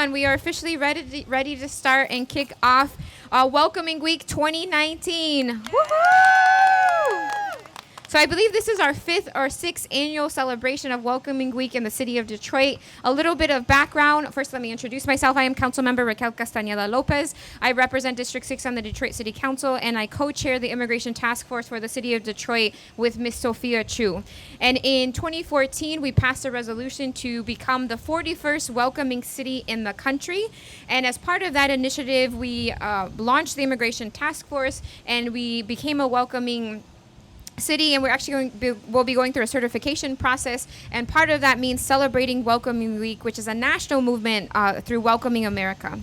And we are officially ready to start and kick off Welcoming Week 2019. Woohoo! So I believe this is our 5th or 6th annual celebration of Welcoming Week in the city of Detroit. A little bit of background. First, let me introduce myself. I am Councilmember Raquel Castaneda Lopez. I represent District 6 on the Detroit City Council, and I co-chair the Immigration Task Force for the city of Detroit with Ms. Sophia Chu. And in 2014, we passed a resolution to become the 41st welcoming city in the country. And as part of that initiative, we launched the Immigration Task Force, and we became a welcoming city, and we're actually we'll be going through a certification process, and part of that means celebrating Welcoming Week, which is a national movement through Welcoming America.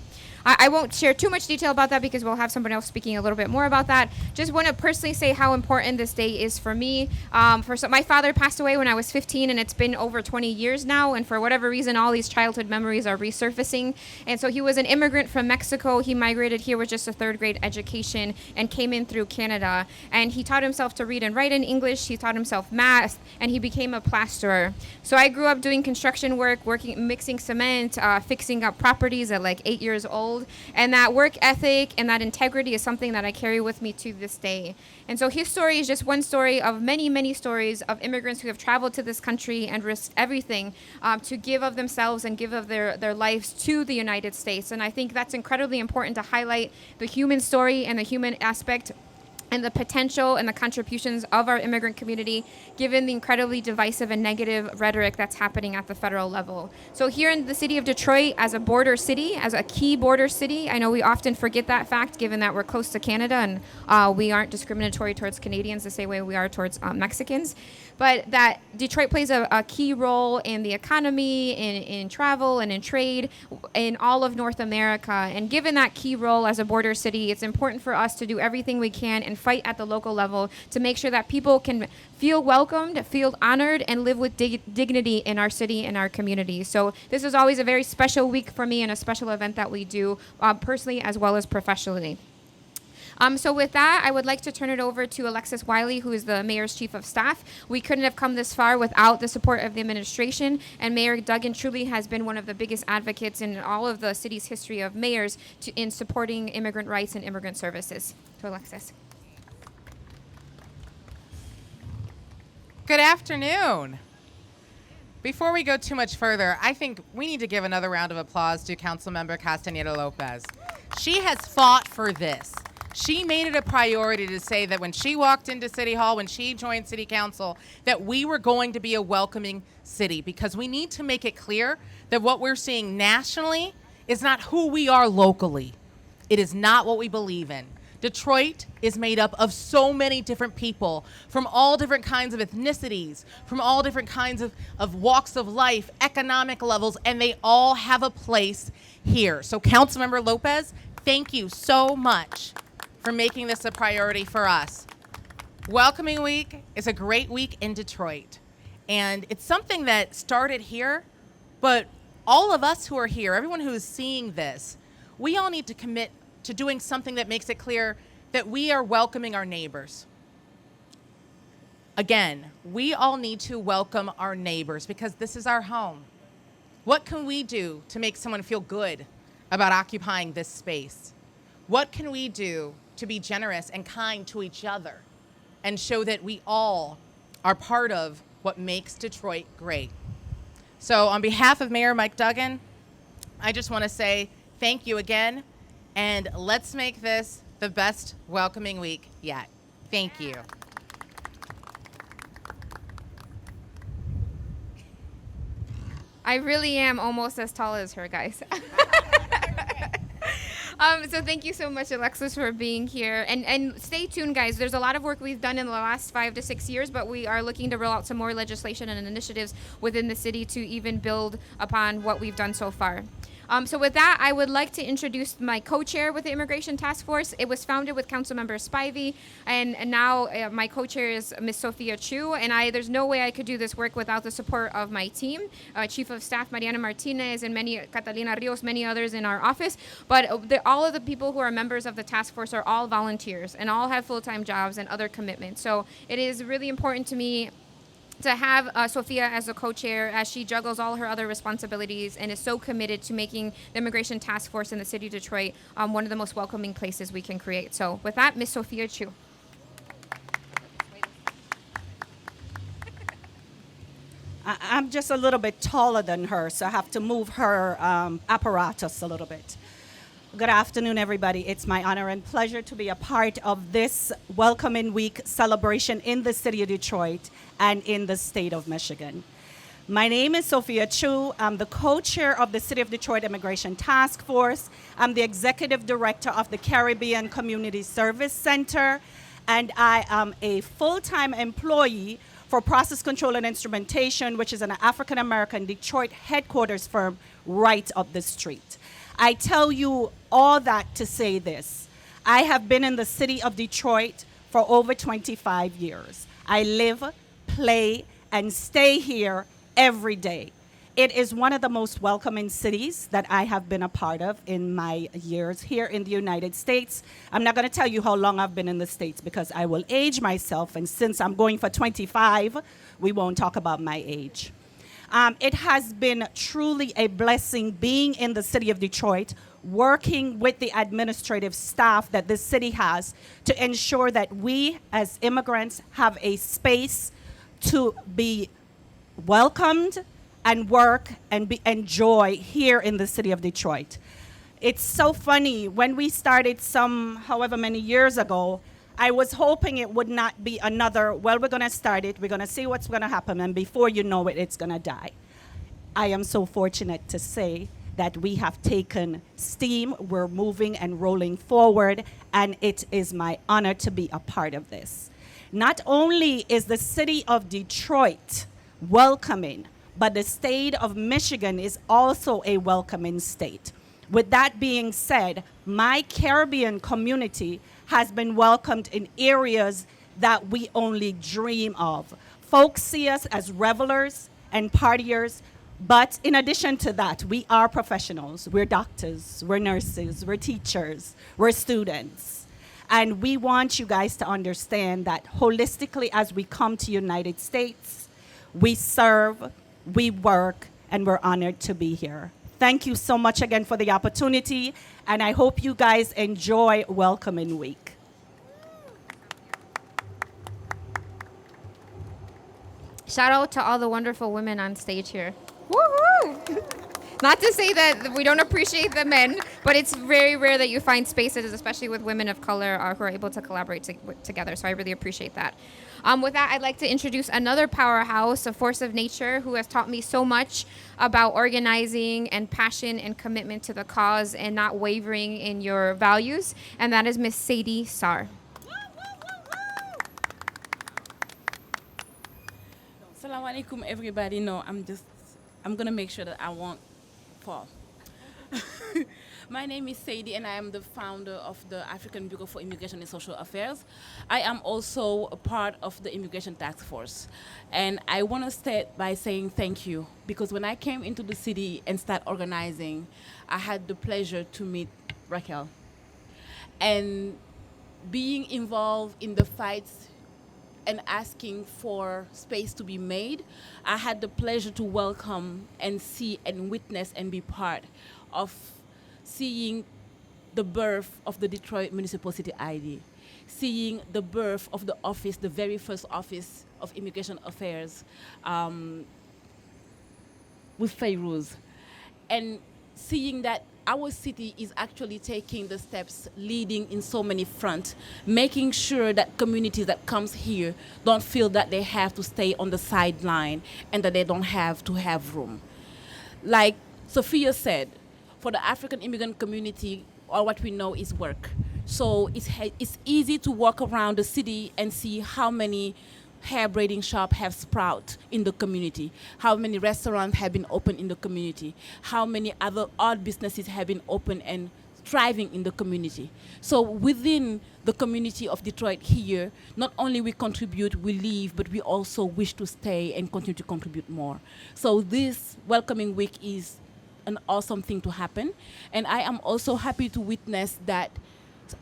I won't share too much detail about that because we'll have someone else speaking a little bit more about that. Just want to personally say how important this day is for me. My father passed away when I was 15, and it's been over 20 years now, and for whatever reason, all these childhood memories are resurfacing. And so he was an immigrant from Mexico. He migrated here with just a 3rd grade education and came in through Canada. And he taught himself to read and write in English. He taught himself math, and he became a plasterer. So I grew up doing construction work, mixing cement, fixing up properties at like 8 years old. And that work ethic and that integrity is something that I carry with me to this day. And so his story is just one story of many, many stories of immigrants who have traveled to this country and risked everything to give of themselves and give of their lives to the United States. And I think that's incredibly important to highlight the human story and the human aspect and the potential and the contributions of our immigrant community, given the incredibly divisive and negative rhetoric that's happening at the federal level. So here in the city of Detroit, as a border city, as a key border city, I know we often forget that fact, given that we're close to Canada and we aren't discriminatory towards Canadians the same way we are towards Mexicans, but that Detroit plays a key role in the economy, in travel, and in trade in all of North America. And given that key role as a border city, it's important for us to do everything we can and fight at the local level to make sure that people can feel welcomed, feel honored, and live with dignity in our city and our community. So this is always a very special week for me and a special event that we do personally as well as professionally. So with that, I would like to turn it over to Alexis Wiley, who is the mayor's chief of staff. We couldn't have come this far without the support of the administration, and Mayor Duggan truly has been one of the biggest advocates in all of the city's history of mayors in supporting immigrant rights and immigrant services. So Alexis. Good afternoon. Before we go too much further, I think we need to give another round of applause to Councilmember Castaneda Lopez. She has fought for this. She made it a priority to say that when she walked into City Hall, when she joined City Council, that we were going to be a welcoming city, because we need to make it clear that what we're seeing nationally is not who we are locally. It is not what we believe in. Detroit is made up of so many different people from all different kinds of ethnicities, from all different kinds of walks of life, economic levels, and they all have a place here. So Councilmember Lopez, thank you so much for making this a priority for us. Welcoming Week is a great week in Detroit, and it's something that started here, but all of us who are here, everyone who is seeing this, we all need to commit to doing something that makes it clear that we are welcoming our neighbors. Again, we all need to welcome our neighbors because this is our home. What can we do to make someone feel good about occupying this space? What can we do to be generous and kind to each other and show that we all are part of what makes Detroit great? So on behalf of Mayor Mike Duggan, I just want to say thank you again. And let's make this the best welcoming week yet. Thank you. I really am almost as tall as her, guys. So thank you so much, Alexis, for being here. And stay tuned, guys. There's a lot of work we've done in the last 5 to 6 years, but we are looking to roll out some more legislation and initiatives within the city to even build upon what we've done so far. So with that, I would like to introduce my co-chair with the Immigration Task Force. It was founded with Councilmember Spivey, and now my co-chair is Ms. Sophia Chu, and there's no way I could do this work without the support of my team, Chief of Staff Mariana Martinez and Catalina Rios, many others in our office. But all of the people who are members of the task force are all volunteers and all have full-time jobs and other commitments. So it is really important to me to have Sophia as a co-chair as she juggles all her other responsibilities and is so committed to making the Immigration Task Force in the city of Detroit one of the most welcoming places we can create. So with that, Miss Sophia Chu. I'm just a little bit taller than her, so I have to move her apparatus a little bit. Good afternoon, everybody. It's my honor and pleasure to be a part of this Welcoming Week celebration in the city of Detroit and in the state of Michigan. My name is Sophia Chu. I'm the co-chair of the City of Detroit Immigration Task Force. I'm the executive director of the Caribbean Community Service Center, and I am a full-time employee for Process Control and Instrumentation, which is an African-American Detroit headquarters firm right up the street. I tell you all that to say this. I have been in the city of Detroit for over 25 years. I live, play, and stay here every day. It is one of the most welcoming cities that I have been a part of in my years here in the United States. I'm not going to tell you how long I've been in the States because I will age myself, and since I'm going for 25, we won't talk about my age. It has been truly a blessing being in the city of Detroit, working with the administrative staff that this city has to ensure that we as immigrants have a space to be welcomed and work and enjoy here in the city of Detroit. It's so funny, when we started however many years ago, I was hoping it would not be another, well, we're gonna start it, we're gonna see what's gonna happen, and before you know it, it's gonna die. I am so fortunate to say that we have taken steam, we're moving and rolling forward, and it is my honor to be a part of this. Not only is the city of Detroit welcoming, but the state of Michigan is also a welcoming state. With that being said, my Caribbean community has been welcomed in areas that we only dream of. Folks see us as revelers and partiers, but in addition to that, we are professionals. We're doctors, we're nurses, we're teachers, we're students. And we want you guys to understand that holistically, as we come to United States, we serve, we work, and we're honored to be here. Thank you so much again for the opportunity, and I hope you guys enjoy Welcoming Week. Shout out to all the wonderful women on stage here. Woohoo! Not to say that we don't appreciate the men, but it's very rare that you find spaces, especially with women of color, who are able to collaborate together. So I really appreciate that. With that, I'd like to introduce another powerhouse, a force of nature, who has taught me so much about organizing and passion and commitment to the cause and not wavering in your values, and that is Miss Sadie Sarr. Assalamu alaikum, everybody. No, I'm going to make sure that I won't fall. My name is Sadie, and I am the founder of the African Bureau for Immigration and Social Affairs. I am also a part of the Immigration Task Force. And I want to start by saying thank you, because when I came into the city and started organizing, I had the pleasure to meet Raquel. And being involved in the fights and asking for space to be made, I had the pleasure to welcome and see and witness and be part of seeing the birth of the Detroit Municipal City ID, seeing the birth of the office, the very first office of Immigration Affairs with Fayrouz, and seeing that our city is actually taking the steps, leading in so many fronts, making sure that communities that comes here don't feel that they have to stay on the sideline and that they don't have to have room. Like Sophia said, for the African immigrant community, all what we know is work. So it's easy to walk around the city and see how many hair braiding shops have sprouted in the community, how many restaurants have been opened in the community, how many other odd businesses have been opened and thriving in the community. So within the community of Detroit here, not only we contribute, we leave, but we also wish to stay and continue to contribute more. So this Welcoming Week is an awesome thing to happen. And I am also happy to witness that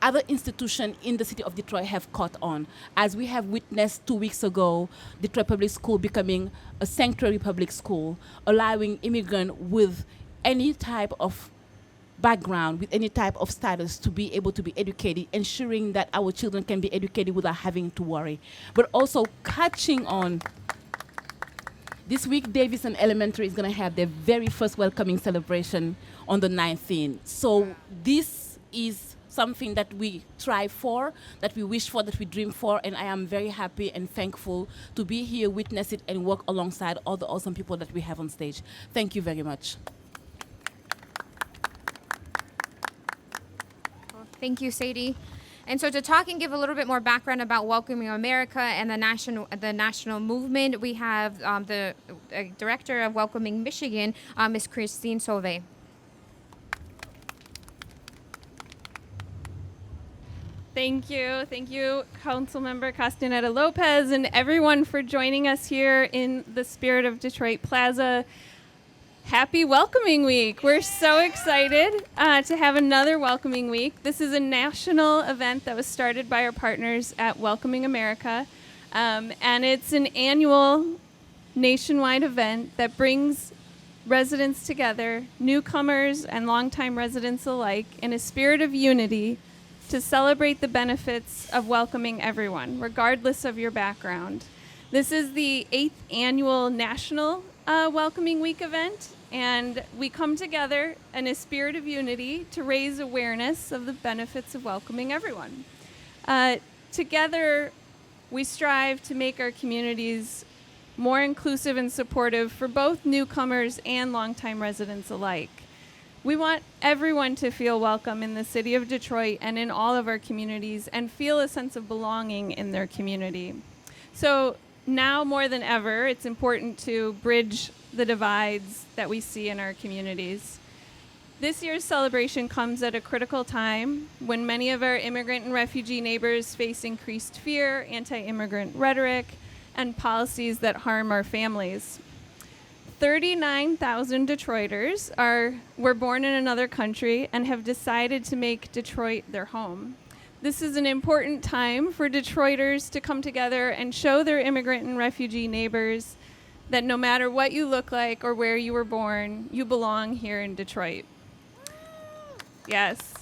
other institutions in the city of Detroit have caught on. As we have witnessed 2 weeks ago, Detroit Public School becoming a sanctuary public school, allowing immigrants with any type of background, with any type of status to be able to be educated, ensuring that our children can be educated without having to worry. But also catching on. This week, Davidson Elementary is going to have their very first welcoming celebration on the 19th. So this is something that we strive for, that we wish for, that we dream for, and I am very happy and thankful to be here, witness it, and work alongside all the awesome people that we have on stage. Thank you very much. Thank you, Sadie. And so to talk and give a little bit more background about Welcoming America and the national movement, we have the director of Welcoming Michigan, Ms. Christine Sauvé. Thank you, Councilmember Castaneda Lopez, and everyone for joining us here in the spirit of Detroit Plaza. Happy Welcoming Week. We're so excited to have another Welcoming Week. This is a national event that was started by our partners at Welcoming America, and it's an annual nationwide event that brings residents together, newcomers and longtime residents alike, in a spirit of unity to celebrate the benefits of welcoming everyone, regardless of your background. This is the 8th annual National Welcoming Week event, and we come together in a spirit of unity to raise awareness of the benefits of welcoming everyone. Together, we strive to make our communities more inclusive and supportive for both newcomers and longtime residents alike. We want everyone to feel welcome in the city of Detroit and in all of our communities and feel a sense of belonging in their community. So now more than ever, it's important to bridge the divides that we see in our communities. This year's celebration comes at a critical time when many of our immigrant and refugee neighbors face increased fear, anti-immigrant rhetoric, and policies that harm our families. 39,000 Detroiters were born in another country and have decided to make Detroit their home. This is an important time for Detroiters to come together and show their immigrant and refugee neighbors that no matter what you look like or where you were born, you belong here in Detroit. Yes.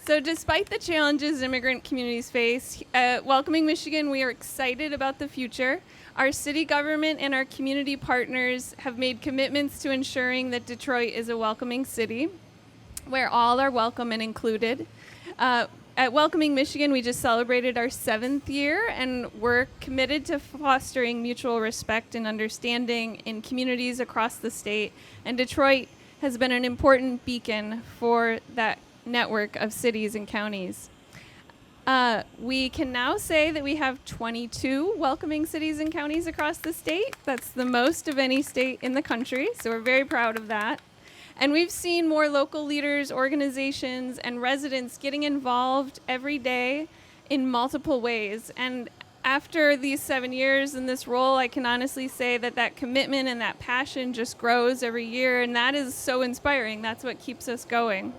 So despite the challenges immigrant communities face, at Welcoming Michigan, we are excited about the future. Our city government and our community partners have made commitments to ensuring that Detroit is a welcoming city where all are welcome and included. At Welcoming Michigan, we just celebrated our 7th year, and we're committed to fostering mutual respect and understanding in communities across the state. And Detroit has been an important beacon for that network of cities and counties. We can now say that we have 22 welcoming cities and counties across the state. That's the most of any state in the country, so we're very proud of that. And we've seen more local leaders, organizations, and residents getting involved every day in multiple ways. And after these 7 years in this role, I can honestly say that that commitment and that passion just grows every year, and that is so inspiring. That's what keeps us going.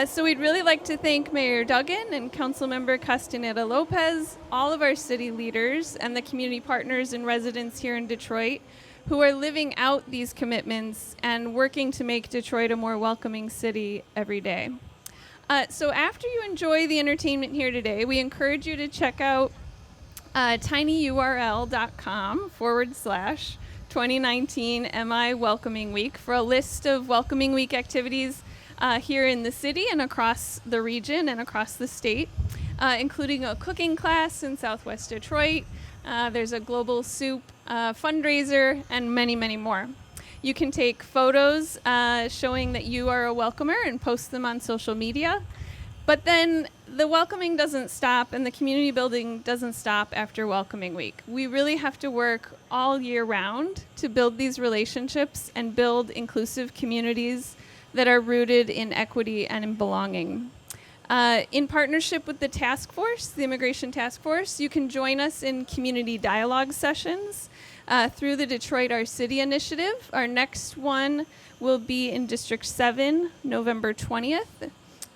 So we'd really like to thank Mayor Duggan and Councilmember Castaneda Lopez, all of our city leaders, and the community partners and residents here in Detroit who are living out these commitments and working to make Detroit a more welcoming city every day. So after you enjoy the entertainment here today, we encourage you to check out tinyurl.com/2019 MI Welcoming Week for a list of Welcoming Week activities here in the city and across the region and across the state, including a cooking class in Southwest Detroit. There's a global soup fundraiser and many, many more. You can take photos showing that you are a welcomer and post them on social media. But then the welcoming doesn't stop and the community building doesn't stop after Welcoming Week. We really have to work all year round to build these relationships and build inclusive communities that are rooted in equity and in belonging. In partnership with the task force, the Immigration Task Force, you can join us in community dialogue sessions through the Detroit Our City initiative. Our next one will be in District 7, November 20th.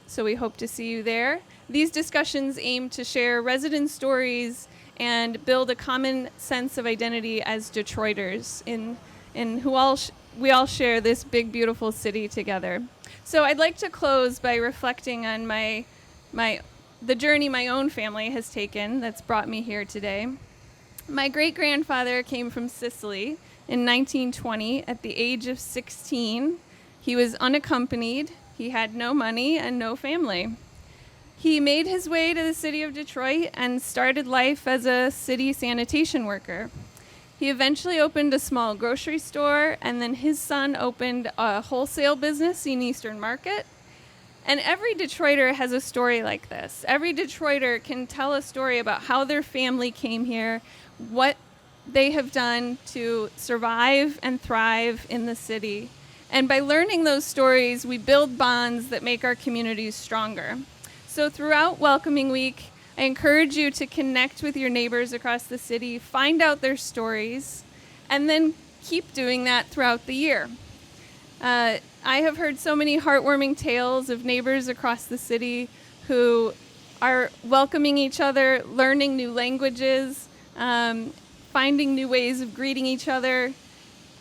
so we hope to see you there. These discussions aim to share resident stories and build a common sense of identity as Detroiters in who we all share this big, beautiful city together. So I'd like to close by reflecting on the journey my own family has taken that's brought me here today. My great-grandfather came from Sicily in 1920 at the age of 16. He was unaccompanied. He had no money and no family. He made his way to the city of Detroit and started life as a city sanitation worker. He eventually opened a small grocery store, and then his son opened a wholesale business in Eastern Market. And every Detroiter has a story like this. Every Detroiter can tell a story about how their family came here, what they have done to survive and thrive in the city. And by learning those stories, we build bonds that make our communities stronger. So throughout Welcoming Week, I encourage you to connect with your neighbors across the city, find out their stories, and then keep doing that throughout the year. I have heard so many heartwarming tales of neighbors across the city who are welcoming each other, learning new languages, finding new ways of greeting each other.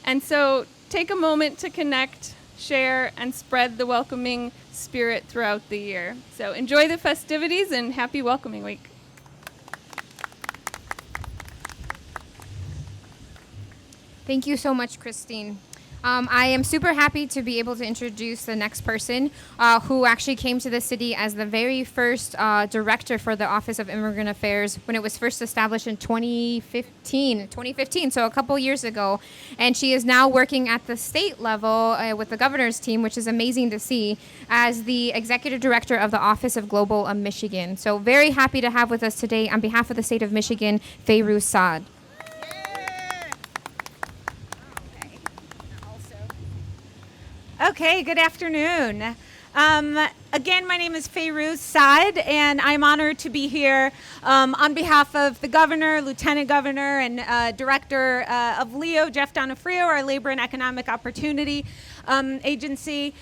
And so take a moment to connect, share, and spread the welcoming spirit throughout the year. So enjoy the festivities and happy Welcoming Week. Thank you so much, Christine. I am super happy to be able to introduce the next person who actually came to the city as the very first director for the Office of Immigrant Affairs when it was first established in 2015, so a couple years ago. And she is now working at the state level with the governor's team, which is amazing to see, as the executive director of the Office of Global Michigan. So very happy to have with us today, on behalf of the state of Michigan, Fayrouz Saad. Okay, good afternoon. Again, my name is Fayrouz Saad, and I'm honored to be here on behalf of the governor, lieutenant governor, and director of LEO, Jeff Donofrio, our Labor and Economic Opportunity Agency,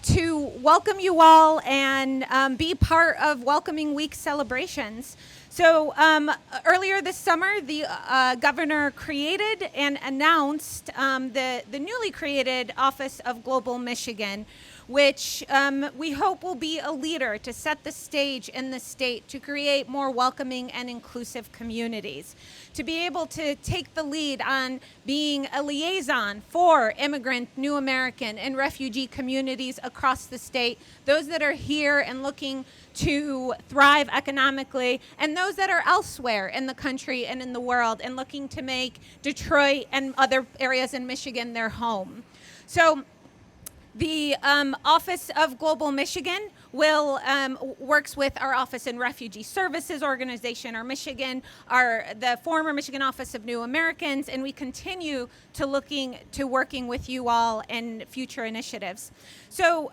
to welcome you all and be part of Welcoming Week celebrations. So earlier this summer, the governor created and announced the newly created Office of Global Michigan, which we hope will be a leader to set the stage in the state to create more welcoming and inclusive communities, to be able to take the lead on being a liaison for immigrant, new American, and refugee communities across the state, those that are here and looking to thrive economically, and those that are elsewhere in the country and in the world and looking to make Detroit and other areas in Michigan their home. So the Office of Global Michigan will works with our Office in Refugee Services Organization, our Michigan, the former Michigan Office of New Americans, and we continue to working with you all in future initiatives. So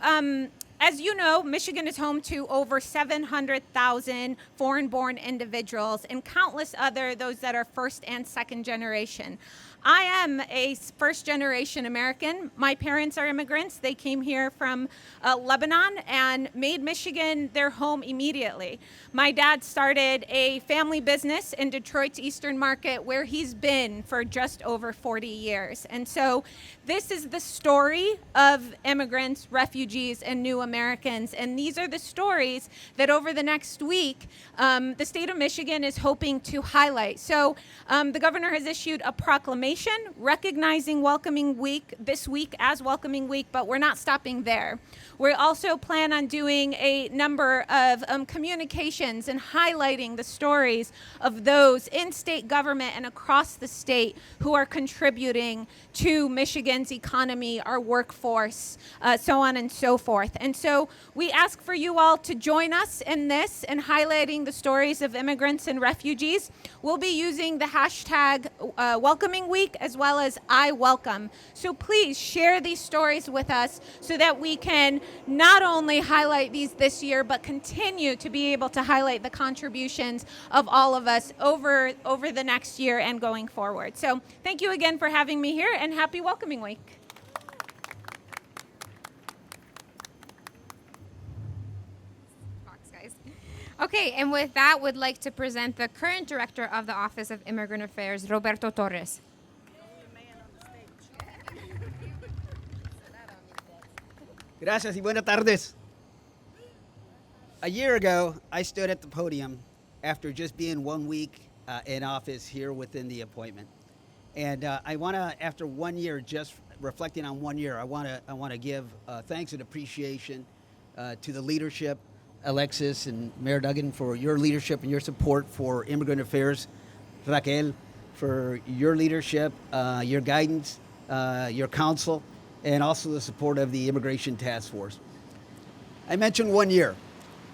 as you know, Michigan is home to over 700,000 foreign-born individuals and countless those that are first and second generation. I am a first-generation American. My parents are immigrants. They came here from Lebanon and made Michigan their home immediately. My dad started a family business in Detroit's Eastern Market where he's been for just over 40 years. And so this is the story of immigrants, refugees, and new Americans. And these are the stories that over the next week, the state of Michigan is hoping to highlight. So the governor has issued a proclamation recognizing Welcoming Week this week as Welcoming Week, but we're not stopping there. We also plan on doing a number of communications and highlighting the stories of those in state government and across the state who are contributing to Michigan's economy, our workforce, so on and so forth. And so we ask for you all to join us in this and highlighting the stories of immigrants and refugees. We'll be using the hashtag Welcoming Week as well as I Welcome. So please share these stories with us so that we can not only highlight these this year, but continue to be able to highlight the contributions of all of us over the next year and going forward. So thank you again for having me here, and happy Welcoming Week. Okay, and with that, would like to present the current director of the Office of Immigrant Affairs, Roberto Torrez. Gracias y buenas tardes. A year ago, I stood at the podium after just being 1 week in office here within the appointment. And I want to, after 1 year, just reflecting on 1 year, I want to give thanks and appreciation to the leadership, Alexis and Mayor Duggan, for your leadership and your support for immigrant affairs. Raquel, for your leadership, your guidance, your counsel, and also the support of the Immigration Task Force. I mentioned 1 year.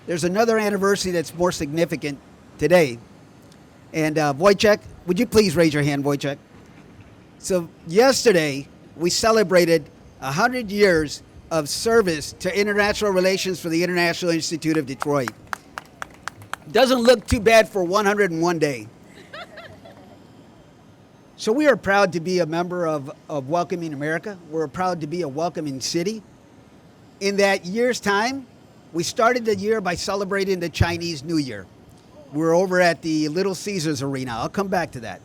There's another anniversary that's more significant today. And Wojciech, would you please raise your hand, Wojciech? So yesterday, we celebrated 100 years of service to international relations for the International Institute of Detroit. Doesn't look too bad for 101 day. So we are proud to be a member of Welcoming America. We're proud to be a welcoming city. In that year's time, we started the year by celebrating the Chinese New Year. We're over at the Little Caesars Arena. I'll come back to that.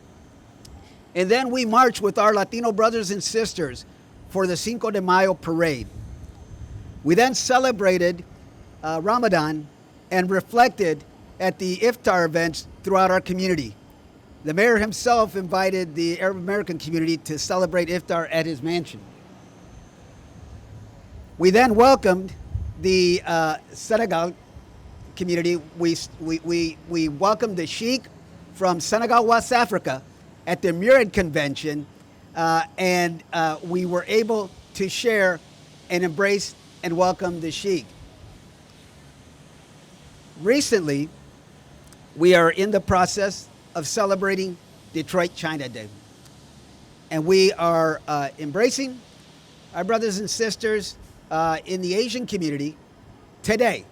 And then we marched with our Latino brothers and sisters for the Cinco de Mayo parade. We then celebrated Ramadan and reflected at the iftar events throughout our community. The mayor himself invited the Arab American community to celebrate iftar at his mansion. We then welcomed the Senegal community. We welcomed the Sheikh from Senegal, West Africa, at the Immigrant Convention, and we were able to share and embrace and welcome the Sheikh. Recently, we are in the process of celebrating Detroit China Day. And we are embracing our brothers and sisters in the Asian community today.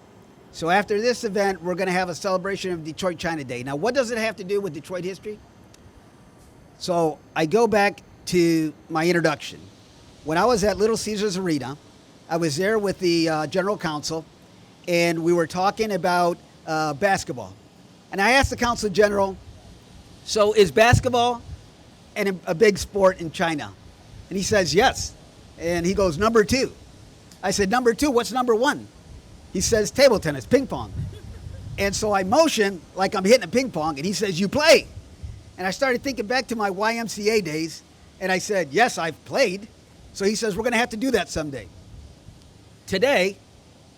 So after this event, we're going to have a celebration of Detroit China Day. Now, what does it have to do with Detroit history? So I go back to my introduction. When I was at Little Caesars Arena, I was there with the general counsel, and we were talking about basketball. And I asked the counsel general, so is basketball a big sport in China? And he says, yes. And he goes, number 2. I said, number 2, what's number 1? He says, table tennis, ping pong. And so I motion like I'm hitting a ping pong, and he says, you play. And I started thinking back to my YMCA days, and I said, yes, I've played. So he says, we're going to have to do that someday. Today,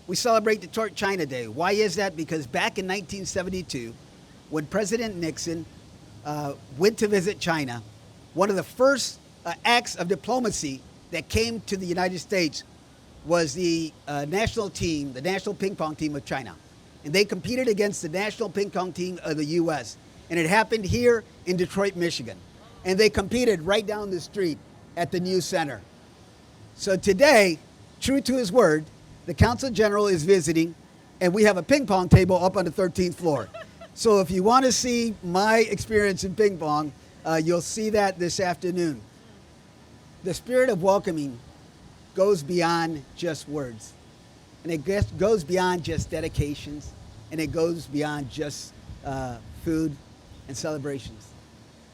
we celebrate Detroit China Day. Why is that? Because back in 1972, when President Nixon went to visit China, one of the first acts of diplomacy that came to the United States was the national team, the national ping pong team of China. And they competed against the national ping pong team of the U.S. And it happened here in Detroit, Michigan. And they competed right down the street at the News Center. So today, true to his word, the Consul General is visiting, and we have a ping pong table up on the 13th floor. So if you want to see my experience in ping pong, you'll see that this afternoon. The spirit of welcoming goes beyond just words. And it goes beyond just dedications, and it goes beyond just food and celebrations.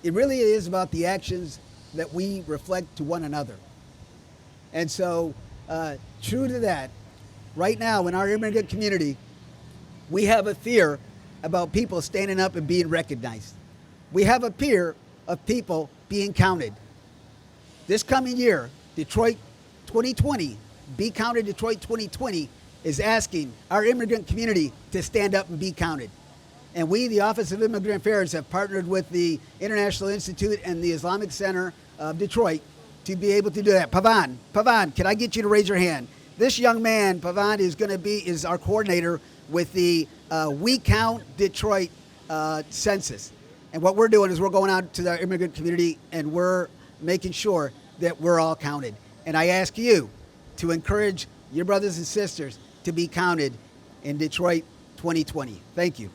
It really is about the actions that we reflect to one another. And so, true to that, right now in our immigrant community, we have a fear about people standing up and being recognized. We have a fear of people being counted. This coming year, Detroit 2020, Be Counted Detroit 2020, is asking our immigrant community to stand up and be counted. And we, the Office of Immigrant Affairs, have partnered with the International Institute and the Islamic Center of Detroit to be able to do that. Pavan, can I get you to raise your hand? This young man, Pavan, is our coordinator with the We Count Detroit census. And what we're doing is we're going out to the immigrant community and we're making sure that we're all counted. And I ask you to encourage your brothers and sisters to be counted in Detroit 2020. Thank you.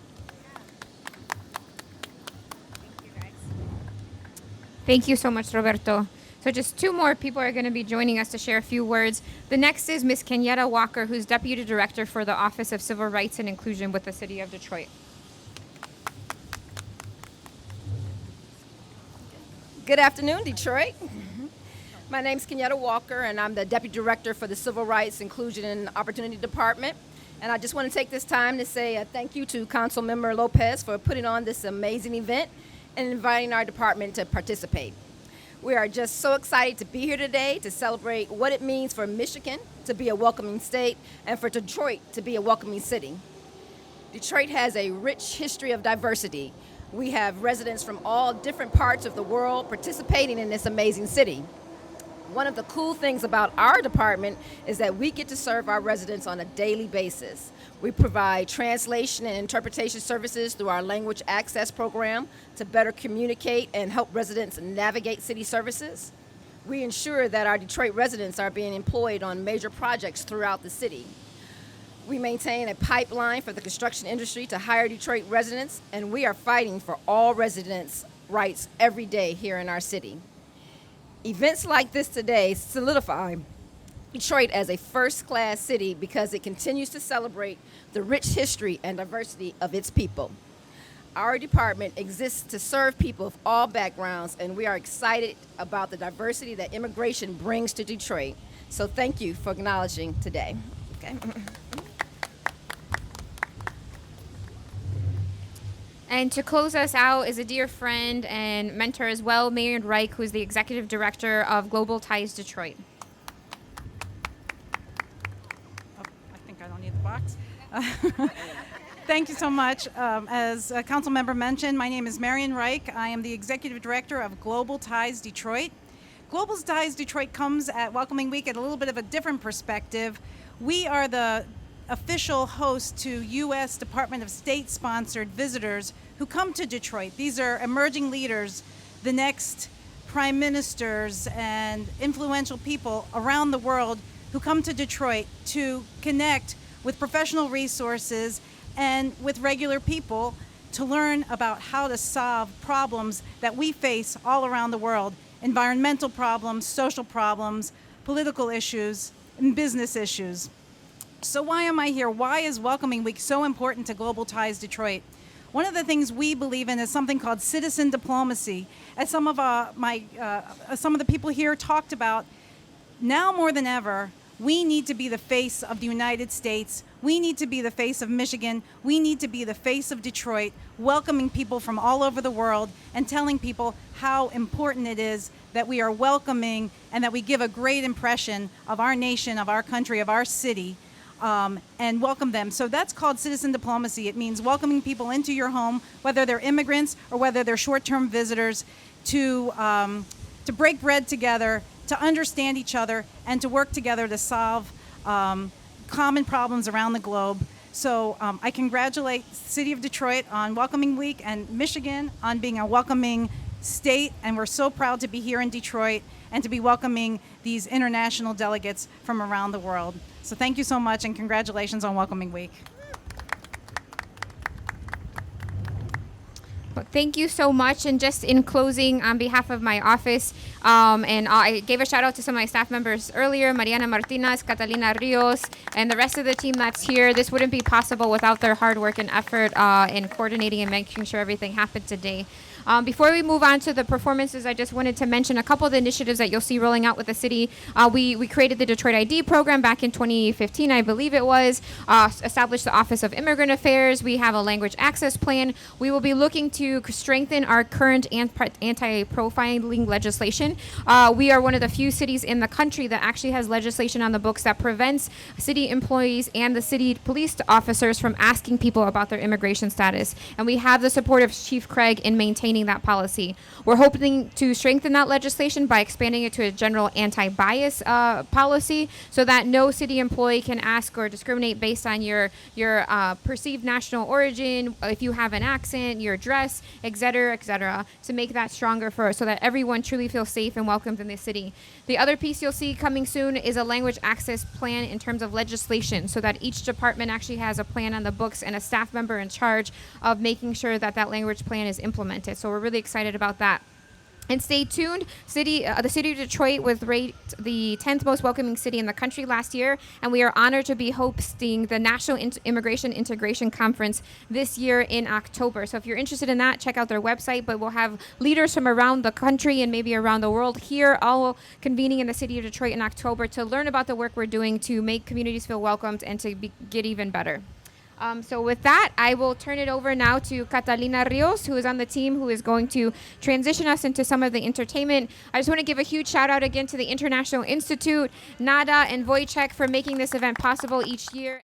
Thank you so much, Roberto. So just two more people are going to be joining us to share a few words. The next is Ms. Kenyatta Walker, who's Deputy Director for the Office of Civil Rights and Inclusion with the City of Detroit. Good afternoon, Detroit. My name is Kenyatta Walker, and I'm the Deputy Director for the Civil Rights, Inclusion, and Opportunity Department. And I just want to take this time to say a thank you to Councilmember Lopez for putting on this amazing event and inviting our department to participate. We are just so excited to be here today to celebrate what it means for Michigan to be a welcoming state and for Detroit to be a welcoming city. Detroit has a rich history of diversity. We have residents from all different parts of the world participating in this amazing city. One of the cool things about our department is that we get to serve our residents on a daily basis. We provide translation and interpretation services through our language access program to better communicate and help residents navigate city services. We ensure that our Detroit residents are being employed on major projects throughout the city. We maintain a pipeline for the construction industry to hire Detroit residents, and we are fighting for all residents' rights every day here in our city. Events like this today solidify Detroit as a first-class city because it continues to celebrate the rich history and diversity of its people. Our department exists to serve people of all backgrounds, and we are excited about the diversity that immigration brings to Detroit. So thank you for acknowledging today. Okay. And to close us out is a dear friend and mentor as well, Marian Reich, who's the Executive Director of Global Ties Detroit. I think I don't need the box. Thank you so much. As a council member mentioned, my name is Marian Reich. I am the Executive Director of Global Ties Detroit. Global Ties Detroit comes at Welcoming Week at a little bit of a different perspective. We are the official host to U.S. Department of State-sponsored visitors who come to Detroit. These are emerging leaders, the next prime ministers and influential people around the world who come to Detroit to connect with professional resources and with regular people to learn about how to solve problems that we face all around the world: environmental problems, social problems, political issues, and business issues. So why am I here? Why is Welcoming Week so important to Global Ties Detroit? One of the things we believe in is something called citizen diplomacy. As some of the people here talked about, now more than ever, we need to be the face of the United States. We need to be the face of Michigan. We need to be the face of Detroit, welcoming people from all over the world and telling people how important it is that we are welcoming and that we give a great impression of our nation, of our country, of our city. And welcome them. So that's called citizen diplomacy. It means welcoming people into your home, whether they're immigrants or whether they're short-term visitors, to break bread together, to understand each other, and to work together to solve common problems around the globe. So I congratulate the City of Detroit on Welcoming Week and Michigan on being a welcoming state, and we're so proud to be here in Detroit and to be welcoming these international delegates from around the world. So thank you so much, and congratulations on Welcoming Week. Well, thank you so much. And just in closing, on behalf of my office, and I gave a shout out to some of my staff members earlier, Mariana Martinez, Catalina Rios, and the rest of the team that's here. This wouldn't be possible without their hard work and effort in coordinating and making sure everything happened today. Before we move on to the performances, I just wanted to mention a couple of the initiatives that you'll see rolling out with the city. We created the Detroit ID program back in 2015, I believe it was, established the Office of Immigrant Affairs. We have a language access plan. We will be looking to strengthen our current anti-profiling legislation. We are one of the few cities in the country that actually has legislation on the books that prevents city employees and the city police officers from asking people about their immigration status. And we have the support of Chief Craig in maintaining that policy. We're hoping to strengthen that legislation by expanding it to a general anti-bias policy so that no city employee can ask or discriminate based on your perceived national origin, if you have an accent, your dress, et cetera, to make that stronger so that everyone truly feels safe and welcomed in the city. The other piece you'll see coming soon is a language access plan in terms of legislation, so that each department actually has a plan on the books and a staff member in charge of making sure that that language plan is implemented. So we're really excited about that. And stay tuned. The city of Detroit was ranked the 10th most welcoming city in the country last year, and we are honored to be hosting the National Immigration Integration Conference this year in October. So if you're interested in that, check out their website. But we'll have leaders from around the country and maybe around the world here, all convening in the city of Detroit in October to learn about the work we're doing to make communities feel welcomed and to get even better. So with that, I will turn it over now to Catalina Rios, who is on the team, who is going to transition us into some of the entertainment. I just want to give a huge shout out again to the International Institute, Nada and Wojciech for making this event possible each year.